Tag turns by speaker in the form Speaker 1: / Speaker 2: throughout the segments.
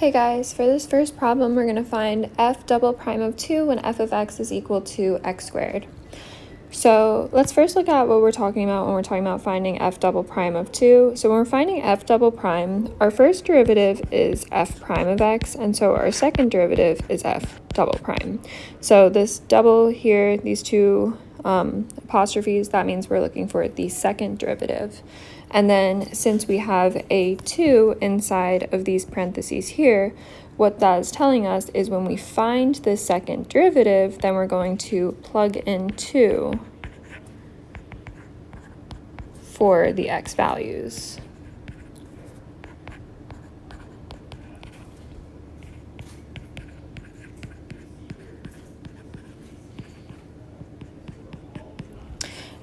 Speaker 1: Hey guys, for this first problem, we're going to find f double prime of 2 when f of x is equal to x squared. So let's first look at what we're talking about when we're talking about finding f double prime of 2. So when we're finding f double prime, our first derivative is f prime of x, and so our second derivative is f double prime. So this double here, these two apostrophes, that means we're looking for the second derivative. And then since we have a 2 inside of these parentheses here, what that is telling us is when we find the second derivative, then we're going to plug in 2 for the x values.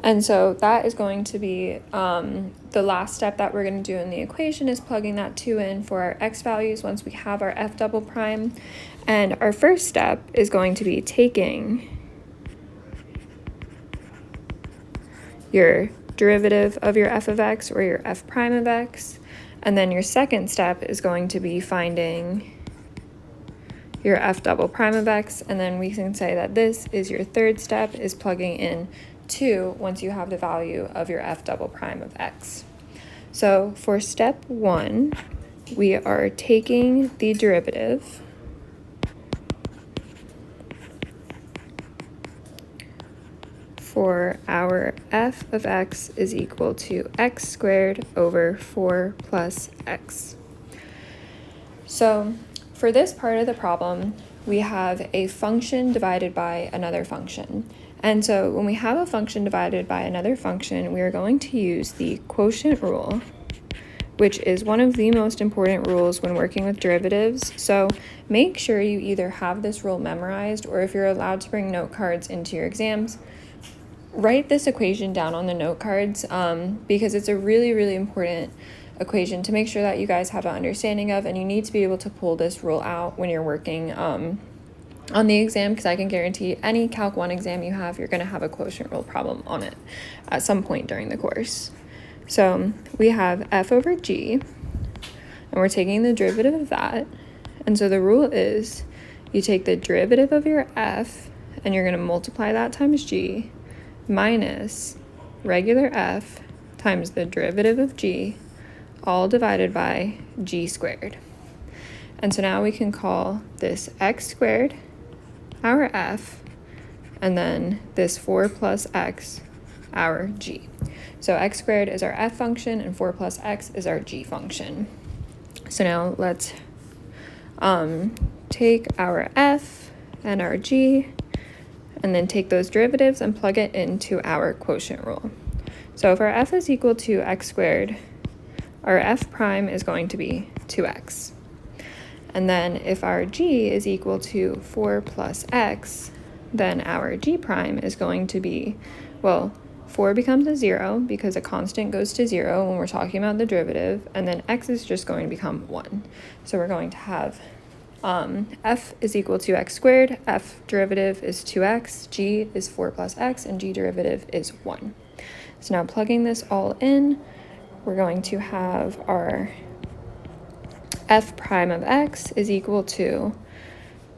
Speaker 1: And so that is going to be the last step that we're going to do in the equation is plugging that 2 in for our x values once we have our f double prime. And our first step is going to be taking your derivative of your f of x or your f prime of x. And then your second step is going to be finding your f double prime of x. And then we can say that this is your third step, is plugging in 2 once you have the value of your f double prime of x. So for step 1, we are taking the derivative for our f of x is equal to x squared over 4 plus x. So for this part of the problem, we have a function divided by another function. And so when we have a function divided by another function, we are going to use the quotient rule, which is one of the most important rules when working with derivatives. So make sure you either have this rule memorized, or if you're allowed to bring note cards into your exams, write this equation down on the note cards because it's a really, really important equation to make sure that you guys have an understanding of, and you need to be able to pull this rule out when you're working on the exam, because I can guarantee any Calc 1 exam you have, you're going to have a quotient rule problem on it at some point during the course. So we have f over g, and we're taking the derivative of that. And so the rule is you take the derivative of your f, and you're going to multiply that times g, minus regular f times the derivative of g, all divided by g squared. And so now we can call this x squared our f, and then this 4 plus x our g. So x squared is our f function, and 4 plus x is our g function. So now let's take our f and our g, and then take those derivatives and plug it into our quotient rule. So if our f is equal to x squared, our f prime is going to be 2x. And then if our g is equal to 4 plus x, then our g prime is going to be, well, 4 becomes a 0 because a constant goes to 0 when we're talking about the derivative, and then x is just going to become 1. So we're going to have f is equal to x squared, f derivative is 2x, g is 4 plus x, and g derivative is 1. So now plugging this all in, we're going to have our f prime of x is equal to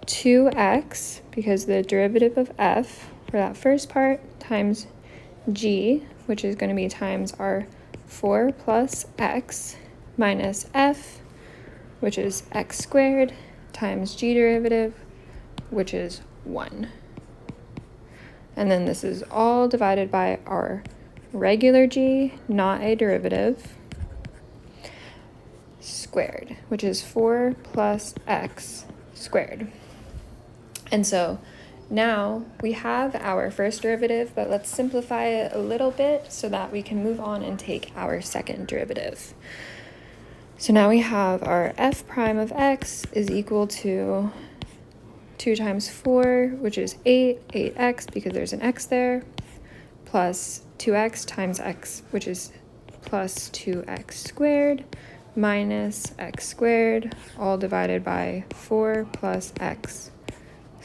Speaker 1: 2x, because the derivative of f for that first part, times g, which is going to be times our 4 plus x, minus f, which is x squared, times g derivative, which is 1. And then this is all divided by our regular g, not a derivative, squared, which is 4 plus x squared. And so now we have our first derivative, but let's simplify it a little bit so that we can move on and take our second derivative. So now we have our f prime of x is equal to 2 times 4, which is 8x because there's an x there, plus 2x times x, which is plus 2x squared, minus x squared, all divided by 4 plus x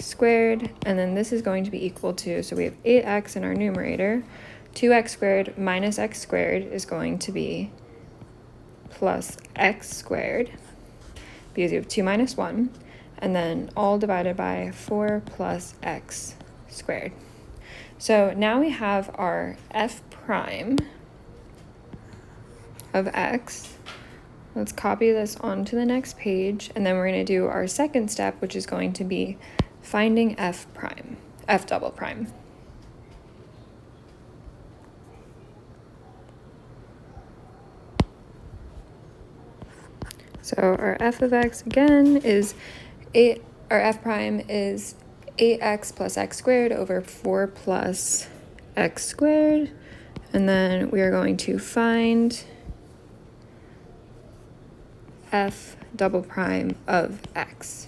Speaker 1: squared, and then this is going to be equal to, so we have 8x in our numerator, 2x squared minus x squared is going to be plus x squared, because you have 2 minus 1, and then all divided by 4 plus x squared. So now we have our f prime of x. Let's copy this onto the next page, and then we're going to do our second step, which is going to be finding f double prime. So our f of x again is our f prime is 8x plus x squared over 4 plus x squared, and then we are going to find f double prime of x.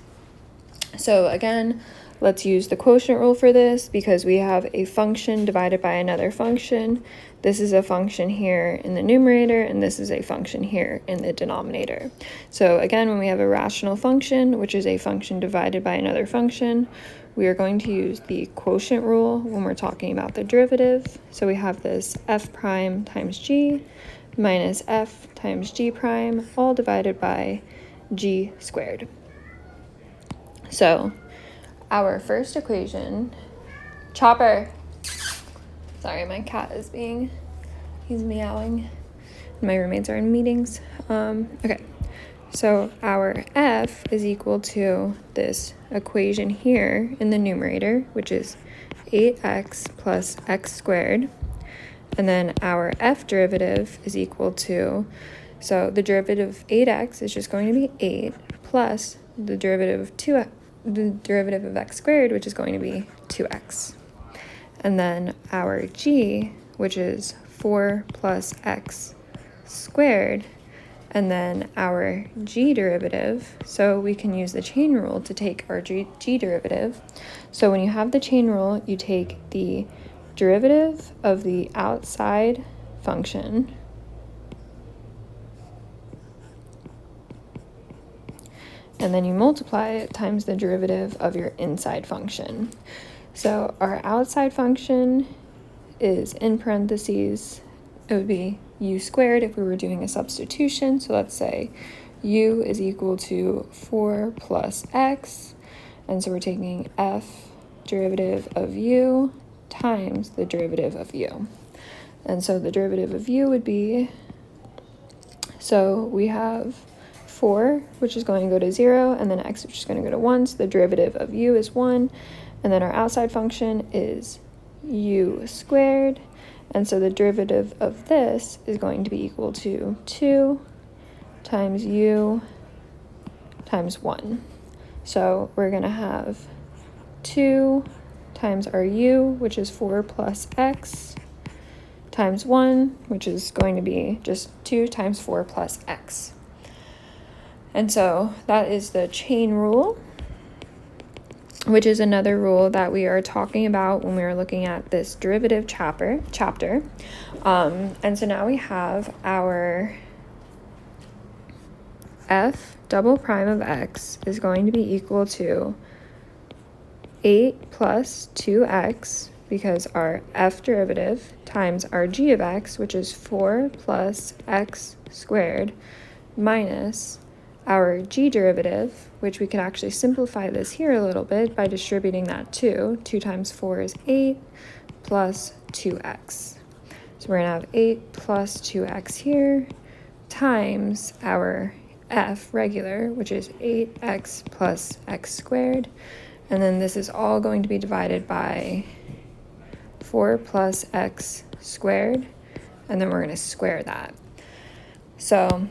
Speaker 1: So again, let's use the quotient rule for this because we have a function divided by another function. This is a function here in the numerator, and this is a function here in the denominator. So again, when we have a rational function, which is a function divided by another function, we are going to use the quotient rule when we're talking about the derivative. So we have this f prime times g minus f times g prime, all divided by g squared. So our first equation, Chopper. Sorry, my cat is he's meowing. My roommates are in meetings. Okay, so our f is equal to this equation here in the numerator, which is 8x plus x squared. And then our f derivative is equal to, so the derivative of 8x is just going to be 8 plus the derivative of x squared, which is going to be 2x. And then our g, which is 4 plus x squared, and then our g derivative, so we can use the chain rule to take our g derivative. So when you have the chain rule, you take the derivative of the outside function and then you multiply it times the derivative of your inside function. So our outside function is in parentheses, it would be u squared if we were doing a substitution. So let's say u is equal to 4 plus x, and so we're taking f derivative of u times the derivative of u. And so the derivative of u would be, so we have 4, which is going to go to 0, and then x, which is going to go to 1, so the derivative of u is 1, and then our outside function is u squared, and so the derivative of this is going to be equal to 2 times u times 1. So we're going to have 2 times our u, which is 4 plus x, times 1, which is going to be just 2 times 4 plus x. And so that is the chain rule, which is another rule that we are talking about when we are looking at this derivative chapter. And so now we have our f double prime of x is going to be equal to 8 plus 2x, because our f derivative times our g of x, which is 4 plus x squared, minus our g derivative, which we can actually simplify this here a little bit by distributing that 2. 2 times 4 is 8 plus 2x. So we're going to have 8 plus 2x here times our f regular, which is 8x plus x squared. And then this is all going to be divided by 4 plus x squared, and then we're going to square that. So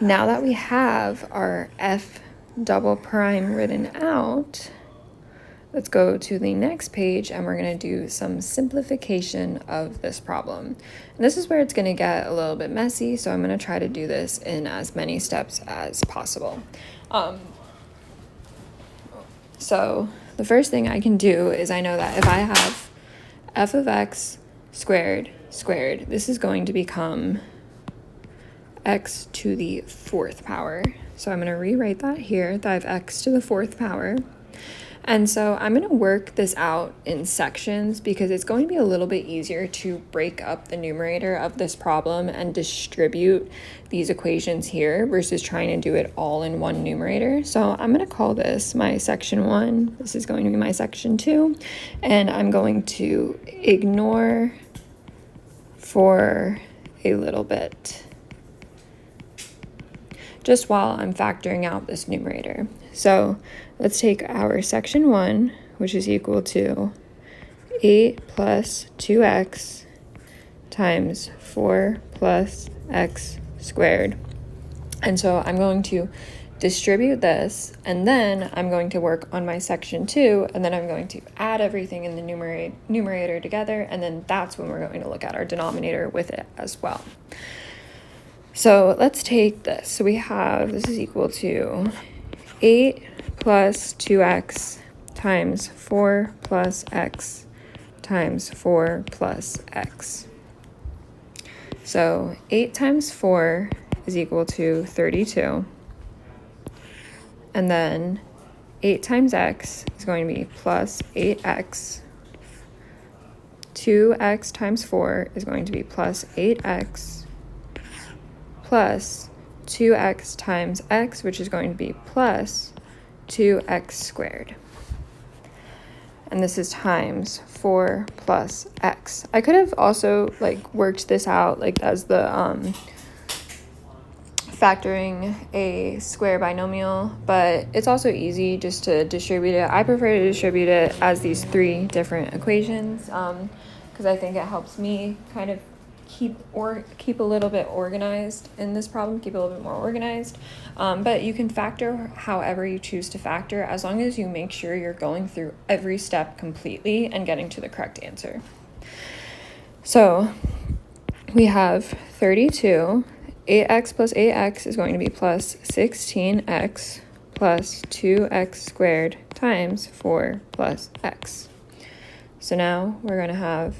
Speaker 1: now that we have our f double prime written out, let's go to the next page and we're going to do some simplification of this problem. And this is where it's going to get a little bit messy, so I'm going to try to do this in as many steps as possible. So the first thing I can do is I know that if I have f of x squared, this is going to become x to the 4th power. So I'm going to rewrite that here, that I have x to the 4th power. And so I'm going to work this out in sections because it's going to be a little bit easier to break up the numerator of this problem and distribute these equations here versus trying to do it all in one numerator. So I'm going to call this my section 1. This is going to be my section 2. And I'm going to ignore for a little bit, just while I'm factoring out this numerator. So let's take our section 1, which is equal to 8 plus 2x times 4 plus x squared. And so I'm going to distribute this, and then I'm going to work on my section 2, and then I'm going to add everything in the numerator together, and then that's when we're going to look at our denominator with it as well. So let's take this. So we have, this is equal to 8 plus 2x times 4 plus x times 4 plus x. So 8 times 4 is equal to 32. And then 8 times x is going to be plus 8x. 2x times 4 is going to be plus 8x. Plus 2x times x, which is going to be plus 2x squared. And this is times 4 plus x. I could have also worked this out as the factoring a square binomial, but it's also easy just to distribute it. I prefer to distribute it as these 3 different equations because I think it helps me kind of keep a little bit organized in this problem, keep it a little bit more organized. But you can factor however you choose to factor, as long as you make sure you're going through every step completely and getting to the correct answer. So we have 32. 8x plus 8x is going to be plus 16x plus 2x squared times 4 plus x. So now we're going to have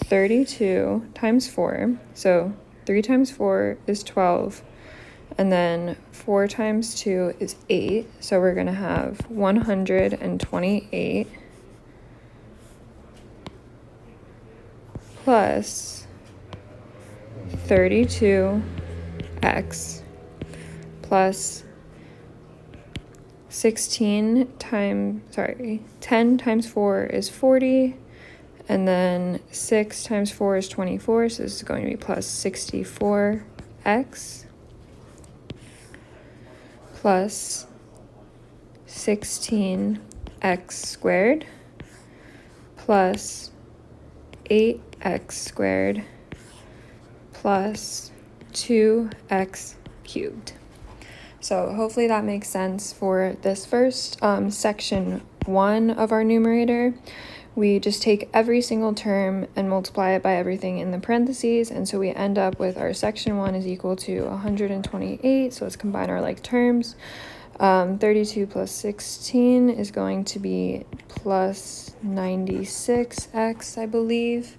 Speaker 1: 32 times 4, so 3 times 4 is 12, and then 4 times 2 is 8, so we're going to have 128 plus 32x plus 10 times 4 is 40, and then 6 times 4 is 24, so this is going to be plus 64x plus 16x squared plus 8x squared plus 2x cubed. So hopefully that makes sense for this first section 1 of our numerator. We just take every single term and multiply it by everything in the parentheses, and so we end up with our section 1 is equal to 128. So let's combine our like terms. 32 plus 16 is going to be plus 96x, I believe.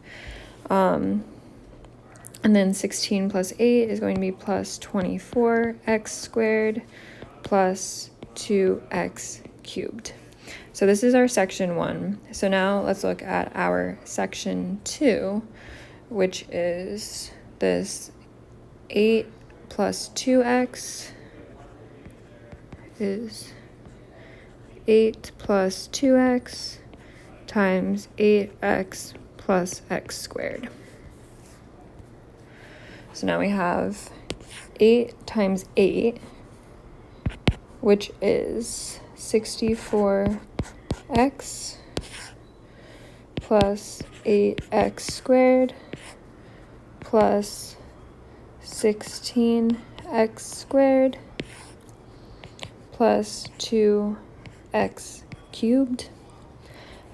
Speaker 1: And then 16 plus 8 is going to be plus 24x squared plus 2x cubed. So this is our section 1. So now let's look at our section 2, which is this 8 plus 2x is 8 plus 2x times 8x plus x squared. So now we have 8 times 8, which is 64x plus 8x squared plus 16x squared plus 2x cubed.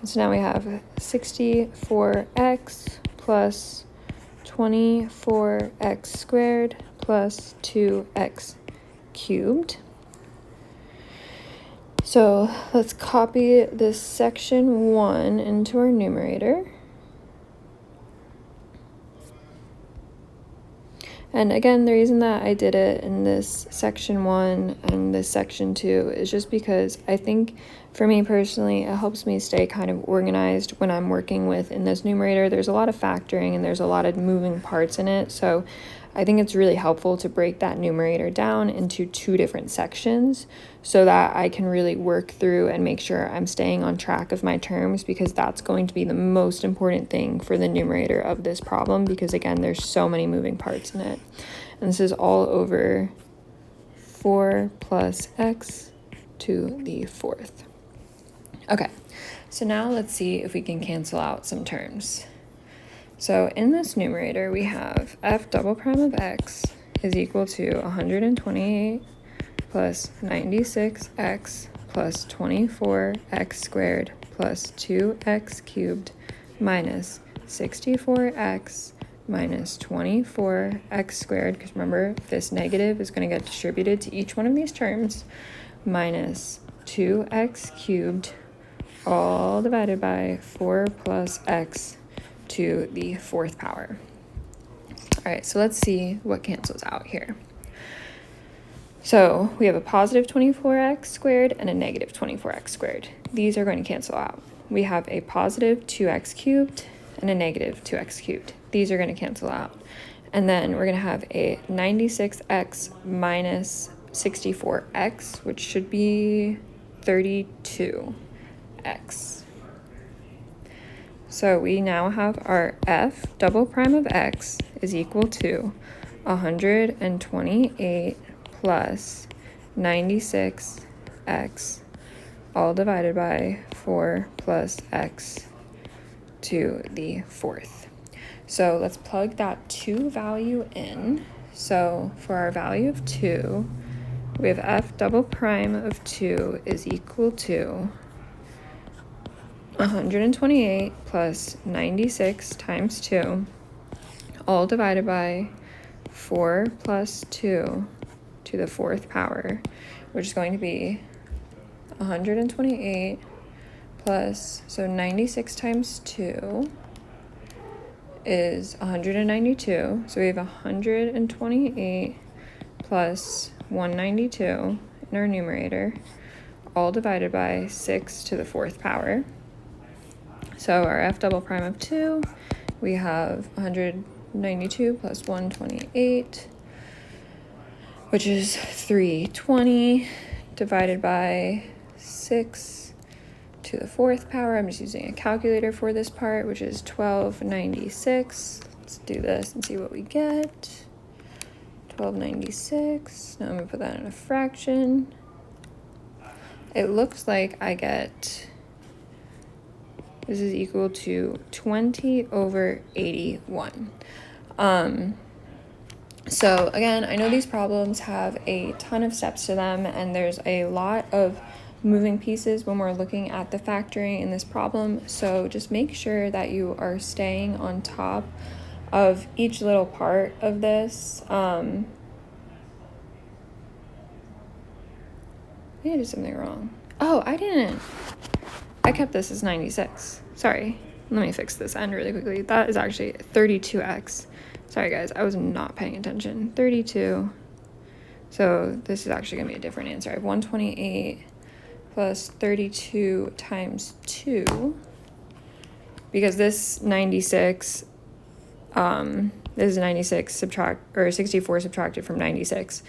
Speaker 1: And so now we have 64x plus 24x squared plus 2x cubed. So let's copy this section 1 into our numerator. And again, the reason that I did it in this section 1 and this section 2 is just because I think for me personally, it helps me stay kind of organized when I'm working with in this numerator. There's a lot of factoring and there's a lot of moving parts in it. So I think it's really helpful to break that numerator down into 2 different sections so that I can really work through and make sure I'm staying on track of my terms, because that's going to be the most important thing for the numerator of this problem, because again, there's so many moving parts in it. And this is all over 4 plus x to the 4th. Okay, so now let's see if we can cancel out some terms. So in this numerator, we have f double prime of x is equal to 128 plus 96x plus 24x squared plus 2x cubed minus 64x minus 24x squared, because remember, this negative is going to get distributed to each one of these terms, minus 2x cubed, all divided by 4 plus x to the 4th power. All right, so let's see what cancels out here. So we have a positive 24x squared and a negative 24x squared. These are going to cancel out. We have a positive 2x cubed and a negative 2x cubed. These are going to cancel out. And then we're going to have a 96x minus 64x, which should be 32x. So we now have our f double prime of x is equal to 128 plus 96x, all divided by 4 plus x to the 4th. So let's plug that 2 value in. So for our value of 2, we have f double prime of 2 is equal to 128 plus 96 times 2, all divided by 4 plus 2 to the 4th power, which is going to be 128 plus, so 96 times 2 is 192. So we have 128 plus 192 in our numerator, all divided by 6 to the 4th power. So our f double prime of 2, we have 192 plus 128, which is 320 divided by 6 to the 4th power. I'm just using a calculator for this part, which is 1296. Let's do this and see what we get. 1296. Now I'm going to put that in a fraction. It looks like I get... this is equal to 20 over 81. So again, I know these problems have a ton of steps to them, and there's a lot of moving pieces when we're looking at the factoring in this problem. So just make sure that you are staying on top of each little part of this. I think I did something wrong. Oh, I didn't. I kept this as 96. Sorry. Let me fix this end really quickly. That is actually 32x. Sorry, guys. I was not paying attention. 32. So this is actually going to be a different answer. I have 128 plus 32 times 2. Because this 96, this is 96 or 64 subtracted from 96.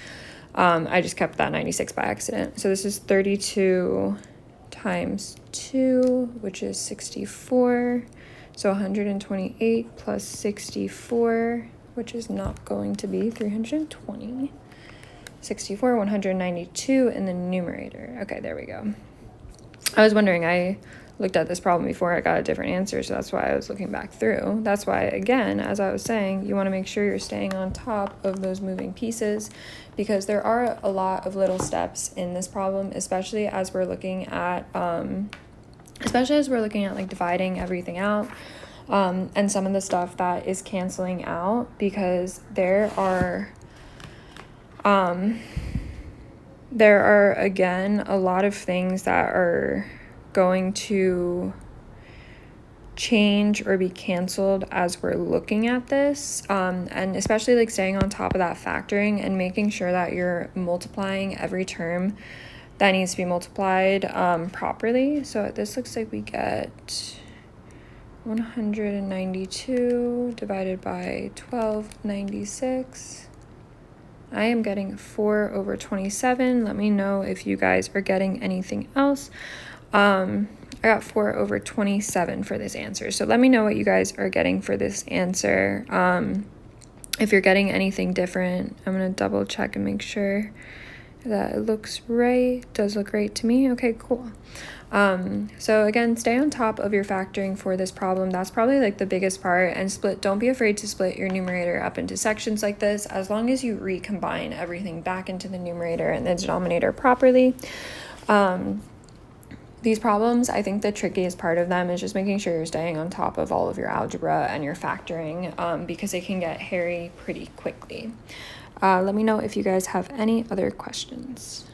Speaker 1: I just kept that 96 by accident. So this is 32 times 2, which is 64. So 128 plus 64, which is not going to be 320. 64, 192 in the numerator. Okay, there we go. I was wondering, I looked at this problem before, I got a different answer, so that's why I was looking back through. That's why, again, as I was saying, you want to make sure you're staying on top of those moving pieces, because there are a lot of little steps in this problem, especially as we're looking at like dividing everything out, and some of the stuff that is canceling out, because there are again a lot of things that are going to change or be canceled as we're looking at this, and especially like staying on top of that factoring and making sure that you're multiplying every term that needs to be multiplied properly. So this looks like we get 192 divided by 1296. I am getting 4 over 27. Let me know if you guys are getting anything else. I got 4 over 27 for this answer. So let me know what you guys are getting for this answer. If you're getting anything different, I'm going to double check and make sure that it looks right. Does look right to me. Okay, cool. So again, stay on top of your factoring for this problem. That's probably like the biggest part. And don't be afraid to split your numerator up into sections like this, as long as you recombine everything back into the numerator and the denominator properly. These problems, I think the trickiest part of them is just making sure you're staying on top of all of your algebra and your factoring, because it can get hairy pretty quickly. Let me know if you guys have any other questions.